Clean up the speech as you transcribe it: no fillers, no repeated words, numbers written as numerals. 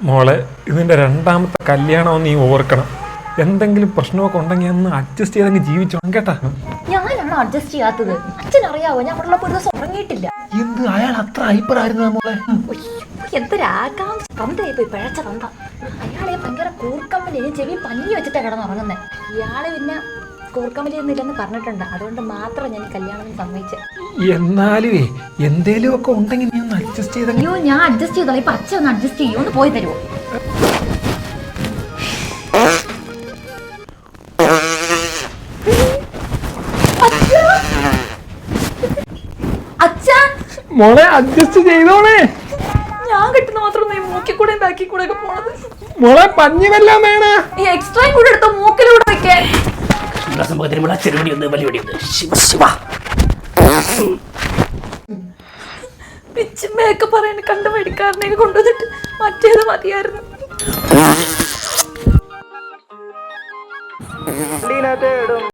മോളെ, ഇതിൻ്റെ രണ്ടാമത്തെ കല്യാണം നീ ഓർക്കണം. എന്തെങ്കിലും പ്രശ്നമൊക്കെ ഉണ്ടെങ്കിൽ ഒന്ന് അഡ്ജസ്റ്റ് ചെയ്തങ്ങ് ജീവിച്ചോണം കേട്ടാ. ഞാനാണ് അഡ്ജസ്റ്റ് ചെയ്യാത്തത്. അച്ഛനറിയാവോ, ഞാൻ അവിടെ ഒരു ദിവസം ഉറങ്ങിയിട്ടില്ല. എന്ത് അയാൾ അത്ര ഹൈപ്പറായിരുന്നു മോളെ? എന്തൊരാകാംക്ഷ, തന്തയായി പോയി പിഴച്ച തന്ത. അയാളെ ഭയങ്കര കൂർക്കമ്പലി, ചെവി പഞ്ഞി വെച്ചിട്ടാണ് കിടന്നുറങ്ങുന്നത്. ഇയാള് പിന്നെ കൂർക്കമ്പലി ഒന്നുമില്ലെന്ന് പറഞ്ഞിട്ടുണ്ട്. അതുകൊണ്ട് മാത്രം ഞാൻ ഈ കല്യാണം സമ്മതിച്ചത്. എന്നാലും എന്തേലും ഒക്കെ ഉണ്ടെങ്കിൽ നീ ഒന്ന് അഡ്ജസ്റ്റ് ചെയ്ത. അയ്യോ, ഞാൻ അഡ്ജസ്റ്റ് ചെയ്തോളാം. ഇപ്പൊ അച്ഛൻ ഒന്ന് അഡ്ജസ്റ്റ് ചെയ്യും. ഒന്ന് പോയി തരുമോ? മോളെ അഡ്ജസ്റ്റ് ചെയ്തോണേ. ഞാൻ കിട്ടുന്ന മാത്രം നീ മൂക്കിക്കൂടെ ബാക്കി കൂടെ ഒക്കെ പോണത്. മോളെ പഞ്ഞി വല്ലതും വേണ? ഈ എക്സ്ട്രാ കൂടെ എടുത്ത മൂക്കിലൂടെ വെക്കാൻ. പിച്ചുമ്മയൊക്കെ പറയാൻ കണ്ടു മേടിക്കാരനെ കൊണ്ടുവന്നിട്ട് മറ്റേത് മതിയായിരുന്നു.